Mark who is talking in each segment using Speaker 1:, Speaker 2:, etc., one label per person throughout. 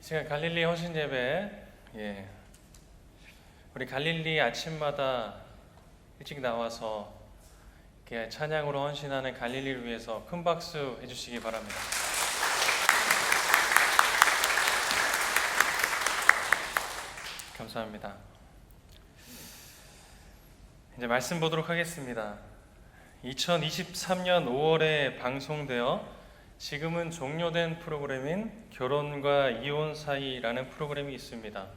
Speaker 1: 제가 갈릴리 헌신 예배, 우리 갈릴리 아침마다 일찍 나와서 이렇게 찬양으로 헌신하는 갈릴리를 위해서 큰 박수 해주시기 바랍니다. 감사합니다. 이제 말씀 보도록 하겠습니다. 2023년 5월에 방송되어 지금은 종료된 프로그램인 결혼과 이혼 사이라는 프로그램이 있습니다.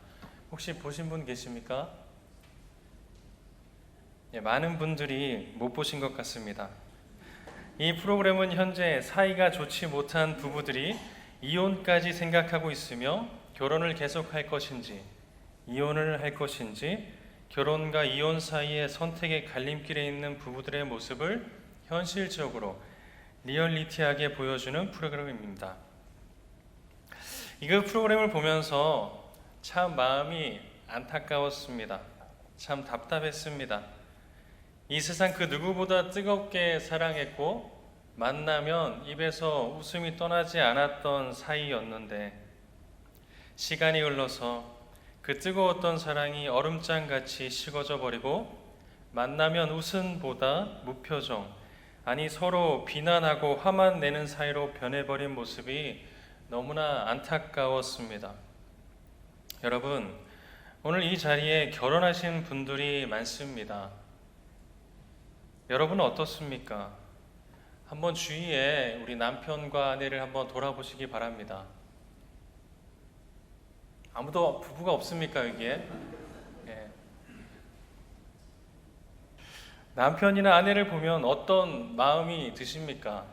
Speaker 1: 혹시 보신 분 계십니까? 많은 분들이 못 보신 것 같습니다. 이 프로그램은 현재 사이가 좋지 못한 부부들이 이혼까지 생각하고 있으며 결혼을 계속할 것인지, 이혼을 할 것인지, 결혼과 이혼 사이의 선택의 갈림길에 있는 부부들의 모습을 현실적으로 리얼리티하게 보여주는 프로그램입니다. 이 프로그램을 보면서 참 마음이 안타까웠습니다. 참 답답했습니다. 이 세상 그 누구보다 뜨겁게 사랑했고 만나면 입에서 웃음이 떠나지 않았던 사이였는데 시간이 흘러서 그 뜨거웠던 사랑이 얼음장같이 식어져 버리고 만나면 웃음보다 무표정, 아니 서로 비난하고 화만 내는 사이로 변해버린 모습이 너무나 안타까웠습니다. 여러분, 오늘 이 자리에 결혼하신 분들이 많습니다. 여러분은 어떻습니까? 한번 주위에 우리 남편과 아내를 한번 돌아보시기 바랍니다. 아무도 부부가 없습니까, 여기에? 남편이나 아내를 보면 어떤 마음이 드십니까?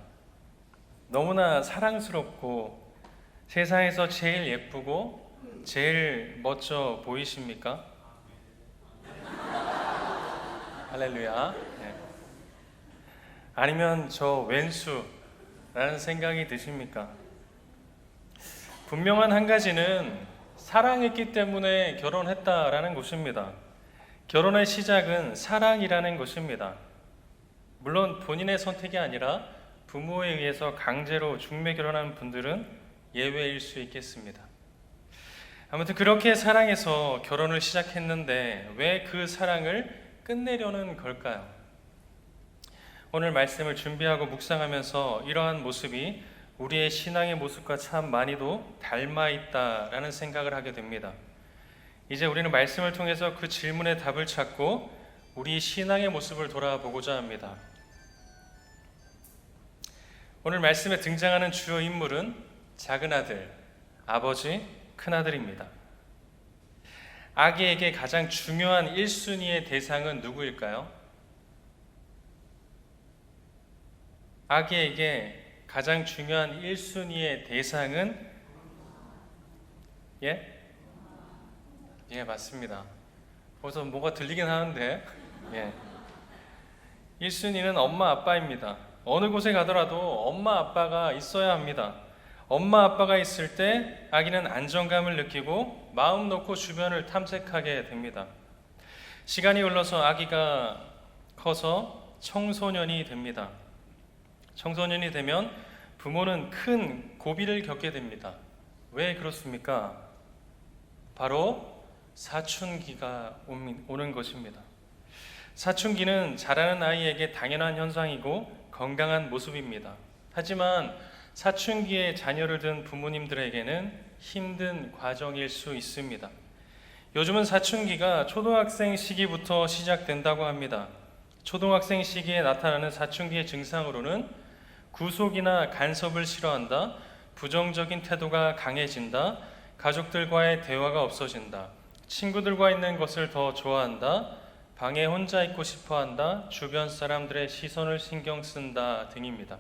Speaker 1: 너무나 사랑스럽고 세상에서 제일 예쁘고 제일 멋져 보이십니까? 할렐루야. 아니면 저 왼수라는 생각이 드십니까? 분명한 한 가지는 사랑했기 때문에 결혼했다라는 것입니다. 결혼의 시작은 사랑이라는 것입니다. 물론 본인의 선택이 아니라 부모에 의해서 강제로 중매 결혼한 분들은 예외일 수 있겠습니다. 아무튼 그렇게 사랑해서 결혼을 시작했는데 왜 그 사랑을 끝내려는 걸까요? 오늘 말씀을 준비하고 묵상하면서 이러한 모습이 우리의 신앙의 모습과 참 많이도 닮아 있다라는 생각을 하게 됩니다. 이제 우리는 말씀을 통해서 그 질문의 답을 찾고 우리 신앙의 모습을 돌아보고자 합니다. 오늘 말씀에 등장하는 주요 인물은 작은 아들, 아버지, 큰 아들입니다. 아기에게 가장 중요한 1순위의 대상은 누구일까요? 아기에게 가장 중요한 1순위의 대상은 맞습니다. 벌써 뭐가 들리긴 하는데 1순위는 엄마 아빠입니다. 어느 곳에 가더라도 엄마 아빠가 있어야 합니다. 엄마 아빠가 있을 때 아기는 안정감을 느끼고 마음 놓고 주변을 탐색하게 됩니다. 시간이 흘러서 아기가 커서 청소년이 됩니다. 청소년이 되면 부모는 큰 고비를 겪게 됩니다. 왜 그렇습니까? 바로 사춘기가 오는 것입니다. 사춘기는 자라는 아이에게 당연한 현상이고 건강한 모습입니다. 하지만 사춘기에 자녀를 둔 부모님들에게는 힘든 과정일 수 있습니다. 요즘은 사춘기가 초등학생 시기부터 시작된다고 합니다. 초등학생 시기에 나타나는 사춘기의 증상으로는 구속이나 간섭을 싫어한다, 부정적인 태도가 강해진다, 가족들과의 대화가 없어진다, 친구들과 있는 것을 더 좋아한다, 방에 혼자 있고 싶어한다, 주변 사람들의 시선을 신경 쓴다 등입니다.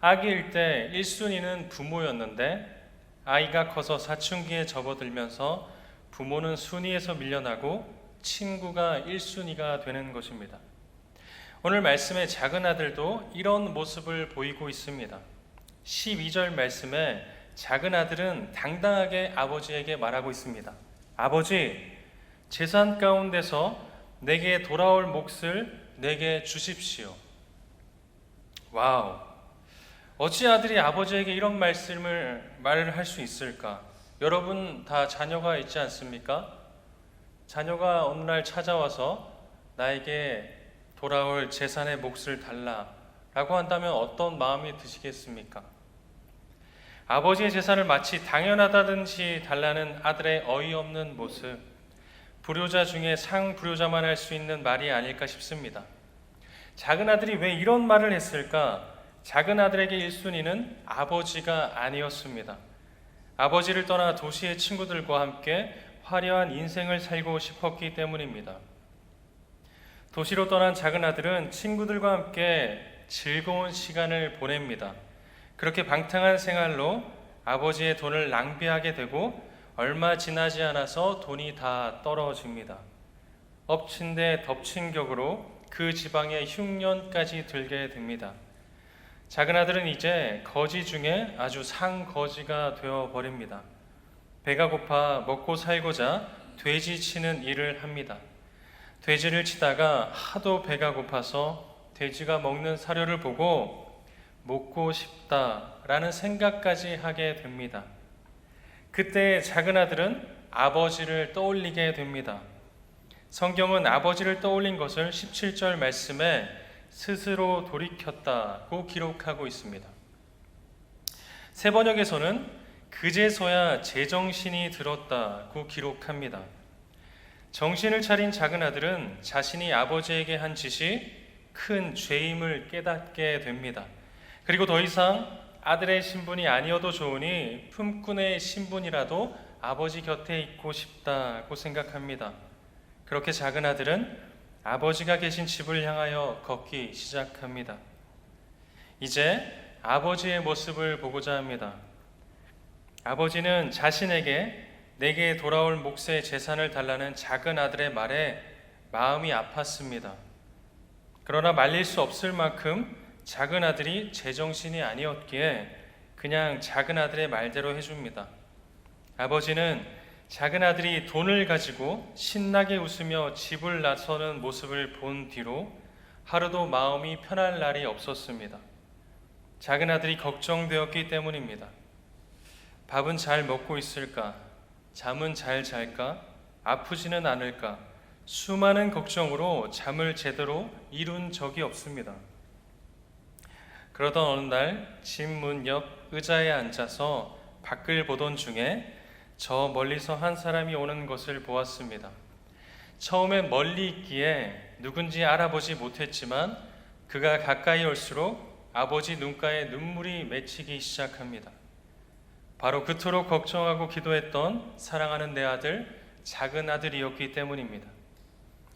Speaker 1: 아기일 때 1순위는 부모였는데 아이가 커서 사춘기에 접어들면서 부모는 순위에서 밀려나고 친구가 1순위가 되는 것입니다. 오늘 말씀의 작은 아들도 이런 모습을 보이고 있습니다. 12절 말씀에 작은 아들은 당당하게 아버지에게 말하고 있습니다. 아버지, 재산 가운데서 내게 돌아올 몫을 내게 주십시오. 와우! 어찌 아들이 아버지에게 이런 말을 할 수 있을까? 여러분 다 자녀가 있지 않습니까? 자녀가 어느 날 찾아와서 나에게 돌아올 재산의 몫을 달라라고 한다면 어떤 마음이 드시겠습니까? 아버지의 재산을 마치 당연하다든지 달라는 아들의 어이없는 모습, 불효자 중에 상불효자만 할 수 있는 말이 아닐까 싶습니다. 작은 아들이 왜 이런 말을 했을까? 작은 아들에게 1순위는 아버지가 아니었습니다. 아버지를 떠나 도시의 친구들과 함께 화려한 인생을 살고 싶었기 때문입니다. 도시로 떠난 작은 아들은 친구들과 함께 즐거운 시간을 보냅니다. 그렇게 방탕한 생활로 아버지의 돈을 낭비하게 되고 얼마 지나지 않아서 돈이 다 떨어집니다. 엎친 데 덮친 격으로 그 지방에 흉년까지 들게 됩니다. 작은 아들은 이제 거지 중에 아주 상거지가 되어버립니다. 배가 고파 먹고 살고자 돼지 치는 일을 합니다. 돼지를 치다가 하도 배가 고파서 돼지가 먹는 사료를 보고 먹고 싶다라는 생각까지 하게 됩니다. 그때 작은 아들은 아버지를 떠올리게 됩니다. 성경은 아버지를 떠올린 것을 17절 말씀에 스스로 돌이켰다고 기록하고 있습니다. 새 번역에서는 그제서야 제정신이 들었다고 기록합니다. 정신을 차린 작은 아들은 자신이 아버지에게 한 짓이 큰 죄임을 깨닫게 됩니다. 그리고 더 이상 아들의 신분이 아니어도 좋으니 품꾼의 신분이라도 아버지 곁에 있고 싶다고 생각합니다. 그렇게 작은 아들은 아버지가 계신 집을 향하여 걷기 시작합니다. 이제 아버지의 모습을 보고자 합니다. 아버지는 자신에게 내게 돌아올 몫의 재산을 달라는 작은 아들의 말에 마음이 아팠습니다. 그러나 말릴 수 없을 만큼 작은 아들이 제정신이 아니었기에 그냥 작은 아들의 말대로 해줍니다. 아버지는 작은 아들이 돈을 가지고 신나게 웃으며 집을 나서는 모습을 본 뒤로 하루도 마음이 편할 날이 없었습니다. 작은 아들이 걱정되었기 때문입니다. 밥은 잘 먹고 있을까? 잠은 잘 잘까? 아프지는 않을까? 수많은 걱정으로 잠을 제대로 이룬 적이 없습니다. 그러던 어느 날 집 문 옆 의자에 앉아서 밖을 보던 중에 저 멀리서 한 사람이 오는 것을 보았습니다. 처음엔 멀리 있기에 누군지 알아보지 못했지만 그가 가까이 올수록 아버지 눈가에 눈물이 맺히기 시작합니다. 바로 그토록 걱정하고 기도했던 사랑하는 내 아들, 작은 아들이었기 때문입니다.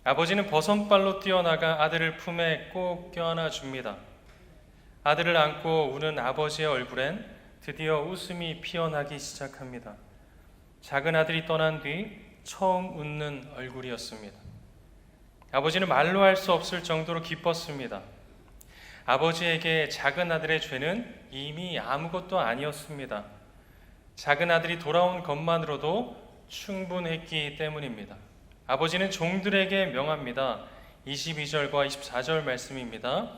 Speaker 1: 아버지는 버선발로 뛰어나가 아들을 품에 꼭 껴안아 줍니다. 아들을 안고 우는 아버지의 얼굴엔 드디어 웃음이 피어나기 시작합니다. 작은 아들이 떠난 뒤 처음 웃는 얼굴이었습니다. 아버지는 말로 할 수 없을 정도로 기뻤습니다. 아버지에게 작은 아들의 죄는 이미 아무것도 아니었습니다. 작은 아들이 돌아온 것만으로도 충분했기 때문입니다. 아버지는 종들에게 명합니다. 22절과 24절 말씀입니다.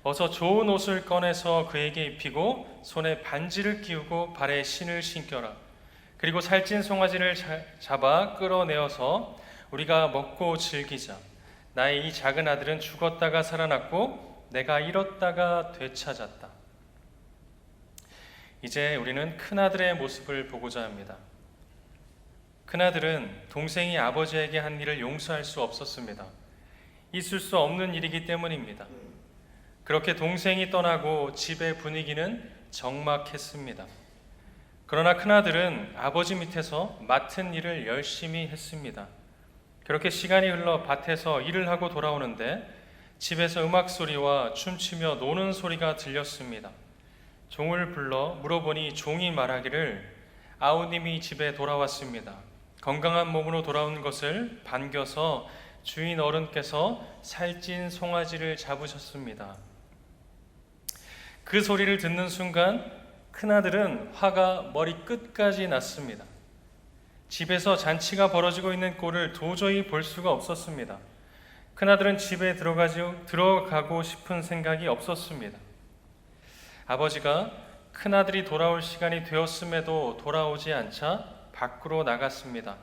Speaker 1: 어서 좋은 옷을 꺼내서 그에게 입히고 손에 반지를 끼우고 발에 신을 신겨라. 그리고 살찐 송아지를 잡아 끌어내어서 우리가 먹고 즐기자. 나의 이 작은 아들은 죽었다가 살아났고 내가 잃었다가 되찾았다. 이제 우리는 큰아들의 모습을 보고자 합니다. 큰아들은 동생이 아버지에게 한 일을 용서할 수 없었습니다. 있을 수 없는 일이기 때문입니다. 그렇게 동생이 떠나고 집의 분위기는 적막했습니다. 그러나 큰아들은 아버지 밑에서 맡은 일을 열심히 했습니다. 그렇게 시간이 흘러 밭에서 일을 하고 돌아오는데 집에서 음악 소리와 춤추며 노는 소리가 들렸습니다. 종을 불러 물어보니 종이 말하기를 아우님이 집에 돌아왔습니다. 건강한 몸으로 돌아온 것을 반겨서 주인 어른께서 살찐 송아지를 잡으셨습니다. 그 소리를 듣는 순간 큰아들은 화가 머리 끝까지 났습니다. 집에서 잔치가 벌어지고 있는 꼴을 도저히 볼 수가 없었습니다. 큰아들은 집에 들어가고 싶은 생각이 없었습니다. 아버지가 큰아들이 돌아올 시간이 되었음에도 돌아오지 않자 밖으로 나갔습니다.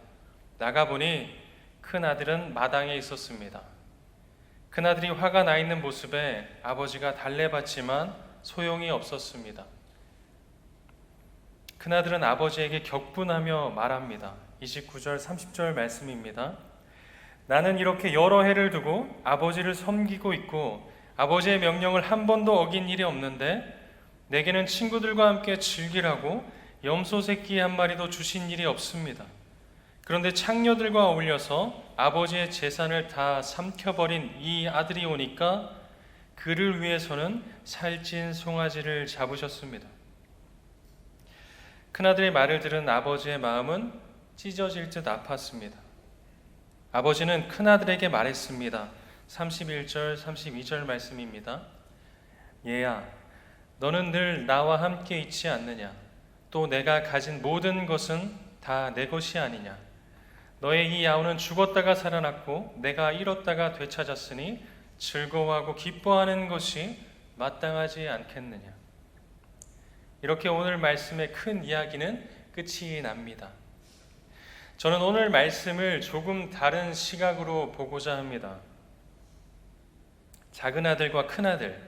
Speaker 1: 나가보니 큰아들은 마당에 있었습니다. 큰아들이 화가 나 있는 모습에 아버지가 달래봤지만 소용이 없었습니다. 큰아들은 아버지에게 격분하며 말합니다. 29절 30절 말씀입니다. 나는 이렇게 여러 해를 두고 아버지를 섬기고 있고 아버지의 명령을 한 번도 어긴 일이 없는데 내게는 친구들과 함께 즐기라고 염소 새끼 한 마리도 주신 일이 없습니다. 그런데 창녀들과 어울려서 아버지의 재산을 다 삼켜버린 이 아들이 오니까 그를 위해서는 살찐 송아지를 잡으셨습니다. 큰아들의 말을 들은 아버지의 마음은 찢어질 듯 아팠습니다. 아버지는 큰아들에게 말했습니다. 31절 32절 말씀입니다. 얘야, 너는 늘 나와 함께 있지 않느냐? 또 내가 가진 모든 것은 다 내 것이 아니냐? 너의 이 야우는 죽었다가 살아났고 내가 잃었다가 되찾았으니 즐거워하고 기뻐하는 것이 마땅하지 않겠느냐? 이렇게 오늘 말씀의 큰 이야기는 끝이 납니다. 저는 오늘 말씀을 조금 다른 시각으로 보고자 합니다. 작은 아들과 큰 아들,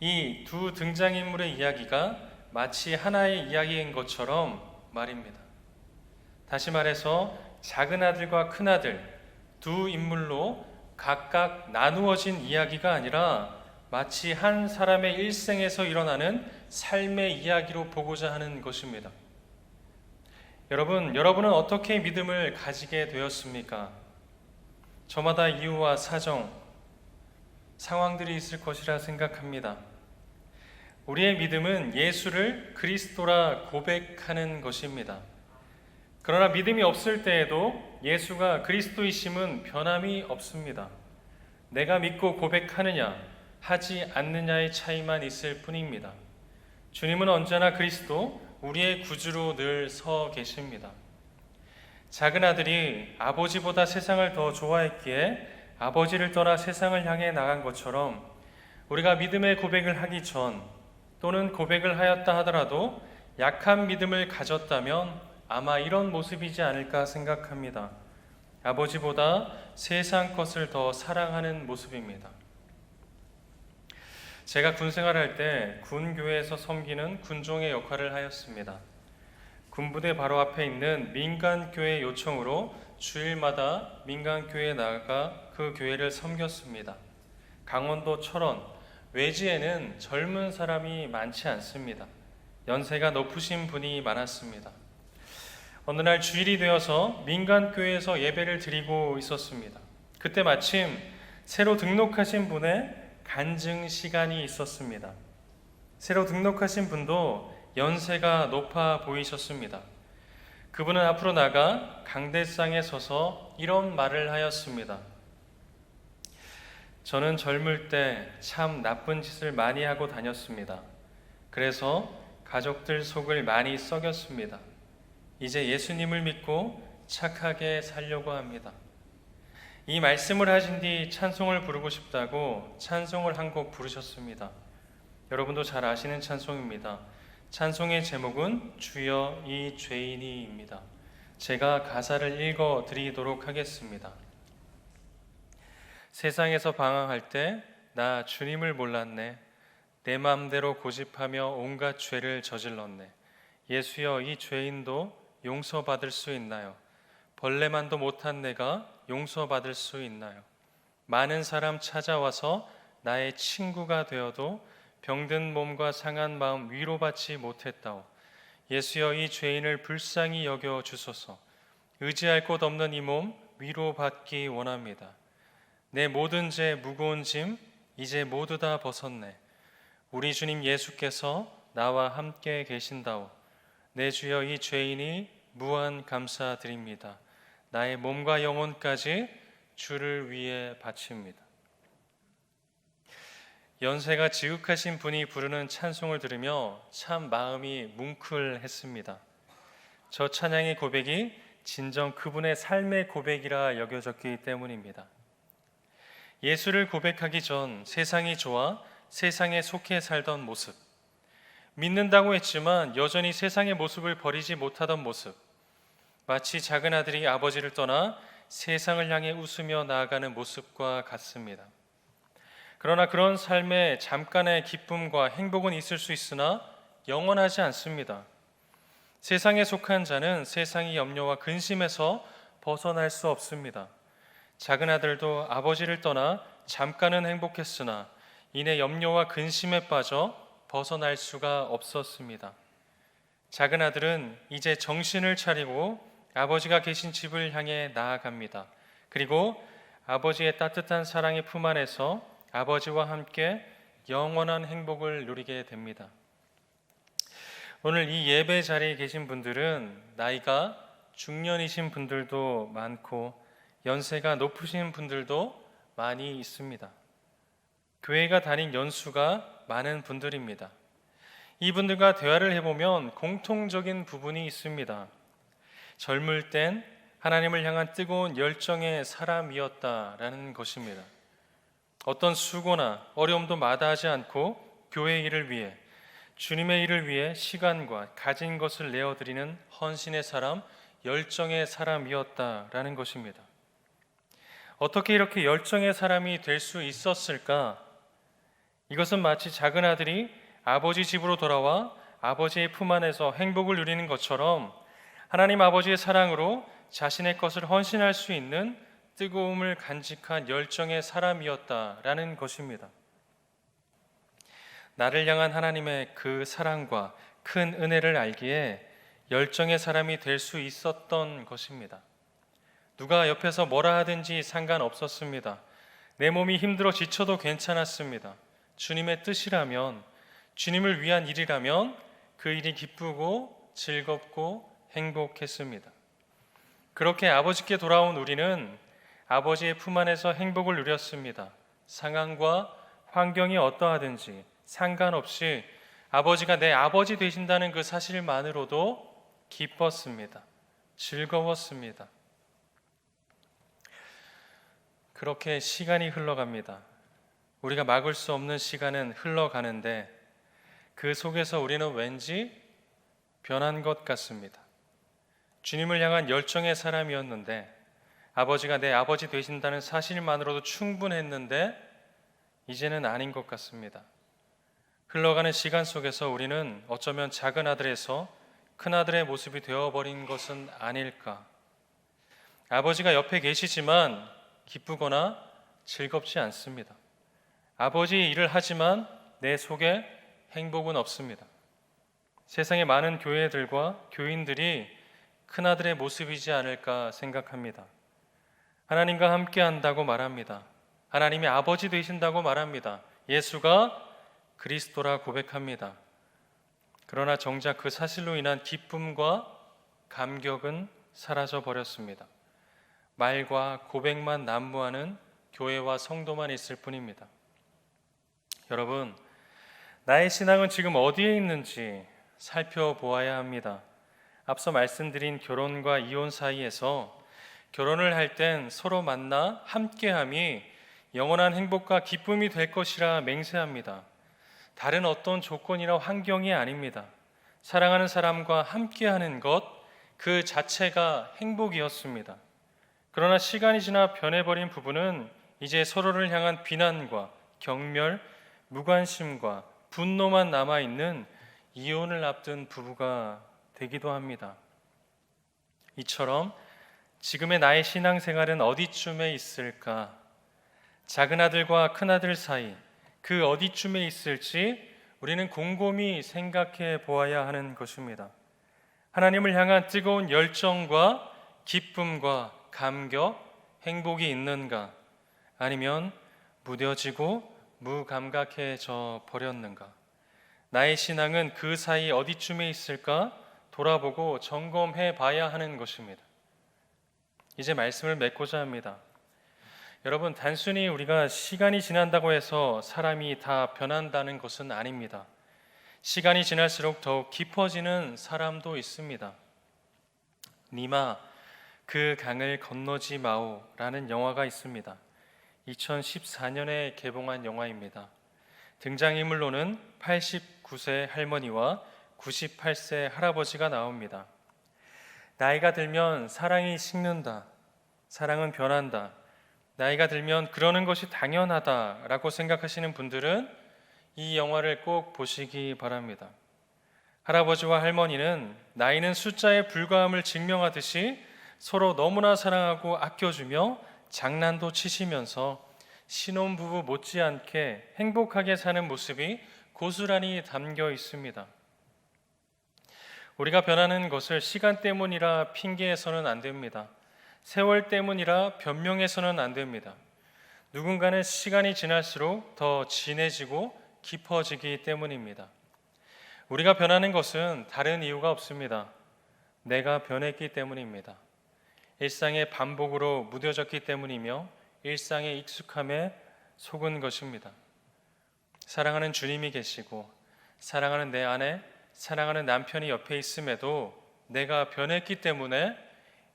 Speaker 1: 이 두 등장인물의 이야기가 마치 하나의 이야기인 것처럼 말입니다. 다시 말해서 작은 아들과 큰 아들 두 인물로 각각 나누어진 이야기가 아니라 마치 한 사람의 일생에서 일어나는 삶의 이야기로 보고자 하는 것입니다. 여러분은 어떻게 믿음을 가지게 되었습니까? 저마다 이유와 사정, 상황들이 있을 것이라 생각합니다. 우리의 믿음은 예수를 그리스도라 고백하는 것입니다. 그러나 믿음이 없을 때에도 예수가 그리스도이심은 변함이 없습니다. 내가 믿고 고백하느냐, 하지 않느냐의 차이만 있을 뿐입니다. 주님은 언제나 그리스도, 우리의 구주로 늘 서 계십니다. 작은 아들이 아버지보다 세상을 더 좋아했기에 아버지를 떠나 세상을 향해 나간 것처럼 우리가 믿음의 고백을 하기 전 또는 고백을 하였다 하더라도 약한 믿음을 가졌다면 아마 이런 모습이지 않을까 생각합니다. 아버지보다 세상 것을 더 사랑하는 모습입니다. 제가 군 생활할 때 군교회에서 섬기는 군종의 역할을 하였습니다. 군부대 바로 앞에 있는 민간교회 요청으로 주일마다 민간교회에 나가 그 교회를 섬겼습니다. 강원도 철원, 외지에는 젊은 사람이 많지 않습니다. 연세가 높으신 분이 많았습니다. 어느 날 주일이 되어서 민간교회에서 예배를 드리고 있었습니다. 그때 마침 새로 등록하신 분의 간증 시간이 있었습니다. 새로 등록하신 분도 연세가 높아 보이셨습니다. 그분은 앞으로 나가 강대상에 서서 이런 말을 하였습니다. 저는 젊을 때 참 나쁜 짓을 많이 하고 다녔습니다. 그래서 가족들 속을 많이 썩였습니다. 이제 예수님을 믿고 착하게 살려고 합니다. 이 말씀을 하신 뒤 찬송을 부르고 싶다고 찬송을 한 곡 부르셨습니다. 여러분도 잘 아시는 찬송입니다. 찬송의 제목은 주여 이 죄인이입니다. 제가 가사를 읽어 드리도록 하겠습니다. 세상에서 방황할 때 나 주님을 몰랐네. 내 마음대로 고집하며 온갖 죄를 저질렀네. 예수여 이 죄인도 용서받을 수 있나요? 벌레만도 못한 내가 용서받을 수 있나요? 많은 사람 찾아와서 나의 친구가 되어도 병든 몸과 상한 마음 위로받지 못했다오. 예수여 이 죄인을 불쌍히 여겨 주소서. 의지할 곳 없는 이 몸 위로받기 원합니다. 내 모든 죄 무거운 짐 이제 모두 다 벗었네. 우리 주님 예수께서 나와 함께 계신다오. 내 주여 이 죄인이 무한 감사드립니다. 나의 몸과 영혼까지 주를 위해 바칩니다. 연세가 지극하신 분이 부르는 찬송을 들으며 참 마음이 뭉클했습니다. 저 찬양의 고백이 진정 그분의 삶의 고백이라 여겨졌기 때문입니다. 예수를 고백하기 전 세상이 좋아 세상에 속해 살던 모습, 믿는다고 했지만 여전히 세상의 모습을 버리지 못하던 모습, 마치 작은 아들이 아버지를 떠나 세상을 향해 웃으며 나아가는 모습과 같습니다. 그러나 그런 삶에 잠깐의 기쁨과 행복은 있을 수 있으나 영원하지 않습니다. 세상에 속한 자는 세상의 염려와 근심에서 벗어날 수 없습니다. 작은 아들도 아버지를 떠나 잠깐은 행복했으나 이내 염려와 근심에 빠져 벗어날 수가 없었습니다. 작은 아들은 이제 정신을 차리고 아버지가 계신 집을 향해 나아갑니다. 그리고 아버지의 따뜻한 사랑의 품 안에서 아버지와 함께 영원한 행복을 누리게 됩니다. 오늘 이 예배 자리에 계신 분들은 나이가 중년이신 분들도 많고 연세가 높으신 분들도 많이 있습니다. 교회가 다닌 연수가 많은 분들입니다. 이분들과 대화를 해보면 공통적인 부분이 있습니다. 젊을 땐 하나님을 향한 뜨거운 열정의 사람이었다라는 것입니다. 어떤 수고나 어려움도 마다하지 않고 교회 일을 위해, 주님의 일을 위해 시간과 가진 것을 내어드리는 헌신의 사람, 열정의 사람이었다라는 것입니다. 어떻게 이렇게 열정의 사람이 될 수 있었을까? 이것은 마치 작은 아들이 아버지 집으로 돌아와 아버지의 품 안에서 행복을 누리는 것처럼 하나님 아버지의 사랑으로 자신의 것을 헌신할 수 있는 뜨거움을 간직한 열정의 사람이었다라는 것입니다. 나를 향한 하나님의 그 사랑과 큰 은혜를 알기에 열정의 사람이 될 수 있었던 것입니다. 누가 옆에서 뭐라 하든지 상관없었습니다. 내 몸이 힘들어 지쳐도 괜찮았습니다. 주님의 뜻이라면, 주님을 위한 일이라면 그 일이 기쁘고 즐겁고 행복했습니다. 그렇게 아버지께 돌아온 우리는 아버지의 품 안에서 행복을 누렸습니다. 상황과 환경이 어떠하든지 상관없이 아버지가 내 아버지 되신다는 그 사실만으로도 기뻤습니다. 즐거웠습니다. 그렇게 시간이 흘러갑니다. 우리가 막을 수 없는 시간은 흘러가는데 그 속에서 우리는 왠지 변한 것 같습니다. 주님을 향한 열정의 사람이었는데 아버지가 내 아버지 되신다는 사실만으로도 충분했는데 이제는 아닌 것 같습니다. 흘러가는 시간 속에서 우리는 어쩌면 작은 아들에서 큰 아들의 모습이 되어버린 것은 아닐까. 아버지가 옆에 계시지만 기쁘거나 즐겁지 않습니다. 아버지의 일을 하지만 내 속에 행복은 없습니다. 세상의 많은 교회들과 교인들이 큰아들의 모습이지 않을까 생각합니다. 하나님과 함께 한다고 말합니다. 하나님이 아버지 되신다고 말합니다. 예수가 그리스도라 고백합니다. 그러나 정작 그 사실로 인한 기쁨과 감격은 사라져 버렸습니다. 말과 고백만 난무하는 교회와 성도만 있을 뿐입니다. 여러분, 나의 신앙은 지금 어디에 있는지 살펴보아야 합니다. 앞서 말씀드린 결혼과 이혼 사이에서 결혼을 할 땐 서로 만나 함께함이 영원한 행복과 기쁨이 될 것이라 맹세합니다. 다른 어떤 조건이나 환경이 아닙니다. 사랑하는 사람과 함께하는 것 그 자체가 행복이었습니다. 그러나 시간이 지나 변해버린 부부는 이제 서로를 향한 비난과 경멸, 무관심과 분노만 남아있는 이혼을 앞둔 부부가 되기도 합니다. 이처럼 지금의 나의 신앙생활은 어디쯤에 있을까? 작은 아들과 큰 아들 사이 그 어디쯤에 있을지 우리는 곰곰이 생각해 보아야 하는 것입니다. 하나님을 향한 뜨거운 열정과 기쁨과 감격, 행복이 있는가? 아니면 무뎌지고 무감각해져 버렸는가? 나의 신앙은 그 사이 어디쯤에 있을까? 돌아보고 점검해 봐야 하는 것입니다. 이제 말씀을 맺고자 합니다. 여러분, 단순히 우리가 시간이 지난다고 해서 사람이 다 변한다는 것은 아닙니다. 시간이 지날수록 더욱 깊어지는 사람도 있습니다. 니마 그 강을 건너지 마오라는 영화가 있습니다. 2014년에 개봉한 영화입니다. 등장인물로는 99세 할머니와 98세 할아버지가 나옵니다. 나이가 들면 사랑이 식는다. 사랑은 변한다. 나이가 들면 그러는 것이 당연하다라고 생각하시는 분들은 이 영화를 꼭 보시기 바랍니다. 할아버지와 할머니는 나이는 숫자에 불과함을 증명하듯이 서로 너무나 사랑하고 아껴주며 장난도 치시면서 신혼부부 못지않게 행복하게 사는 모습이 고스란히 담겨 있습니다. 우리가 변하는 것을 시간 때문이라 핑계해서는 안 됩니다. 세월 때문이라 변명해서는 안 됩니다. 누군가는 시간이 지날수록 더 진해지고 깊어지기 때문입니다. 우리가 변하는 것은 다른 이유가 없습니다. 내가 변했기 때문입니다. 일상의 반복으로 무뎌졌기 때문이며 일상의 익숙함에 속은 것입니다. 사랑하는 주님이 계시고 사랑하는 내 아내, 사랑하는 남편이 옆에 있음에도 내가 변했기 때문에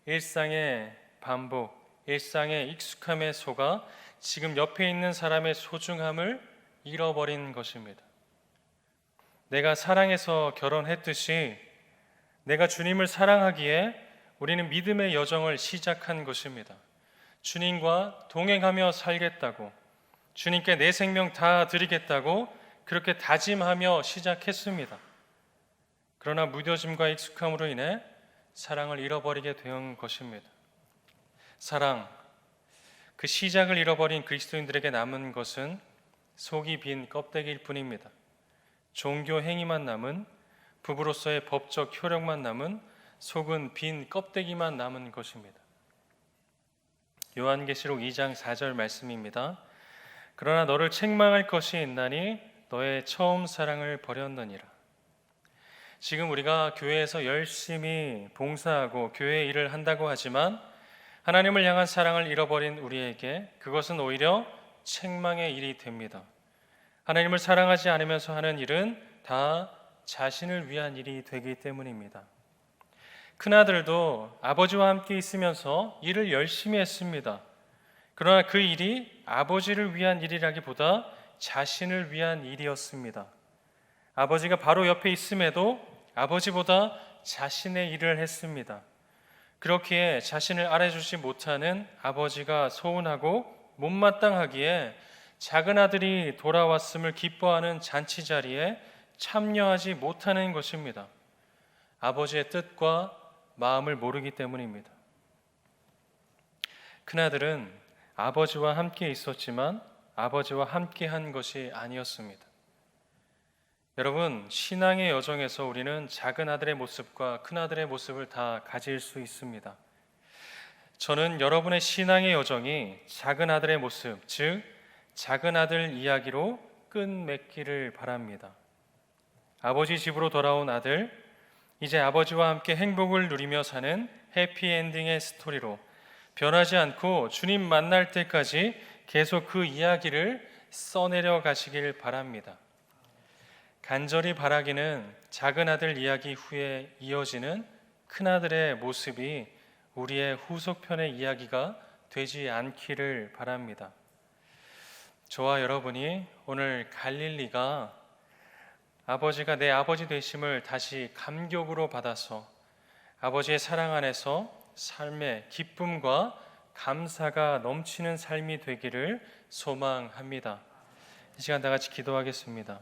Speaker 1: 일상의 반복, 일상의 익숙함에 속아 지금 옆에 있는 사람의 소중함을 잃어버린 것입니다. 내가 사랑해서 결혼했듯이 내가 주님을 사랑하기에 우리는 믿음의 여정을 시작한 것입니다. 주님과 동행하며 살겠다고, 주님께 내 생명 다 드리겠다고 그렇게 다짐하며 시작했습니다. 그러나 무뎌짐과 익숙함으로 인해 사랑을 잃어버리게 된 것입니다. 사랑, 그 시작을 잃어버린 그리스도인들에게 남은 것은 속이 빈 껍데기일 뿐입니다. 종교 행위만 남은, 부부로서의 법적 효력만 남은, 속은 빈 껍데기만 남은 것입니다. 요한계시록 2장 4절 말씀입니다. 그러나 너를 책망할 것이 있나니 너의 처음 사랑을 버렸느니라. 지금 우리가 교회에서 열심히 봉사하고 교회 일을 한다고 하지만 하나님을 향한 사랑을 잃어버린 우리에게 그것은 오히려 책망의 일이 됩니다. 하나님을 사랑하지 않으면서 하는 일은 다 자신을 위한 일이 되기 때문입니다. 큰아들도 아버지와 함께 있으면서 일을 열심히 했습니다. 그러나 그 일이 아버지를 위한 일이라기보다 자신을 위한 일이었습니다. 아버지가 바로 옆에 있음에도 아버지보다 자신의 일을 했습니다. 그렇기에 자신을 알아주지 못하는 아버지가 서운하고 못마땅하기에 작은 아들이 돌아왔음을 기뻐하는 잔치 자리에 참여하지 못하는 것입니다. 아버지의 뜻과 마음을 모르기 때문입니다. 큰아들은 아버지와 함께 있었지만 아버지와 함께 한 것이 아니었습니다. 여러분, 신앙의 여정에서 우리는 작은 아들의 모습과 큰아들의 모습을 다 가질 수 있습니다. 저는 여러분의 신앙의 여정이 작은 아들의 모습, 즉 작은 아들 이야기로 끝맺기를 바랍니다. 아버지 집으로 돌아온 아들, 이제 아버지와 함께 행복을 누리며 사는 해피엔딩의 스토리로 변하지 않고 주님 만날 때까지 계속 그 이야기를 써내려 가시길 바랍니다. 간절히 바라기는 작은 아들 이야기 후에 이어지는 큰아들의 모습이 우리의 후속편의 이야기가 되지 않기를 바랍니다. 저와 여러분이 오늘 갈릴리가 아버지가 내 아버지 되심을 다시 감격으로 받아서 아버지의 사랑 안에서 삶의 기쁨과 감사가 넘치는 삶이 되기를 소망합니다. 이 시간 다 같이 기도하겠습니다.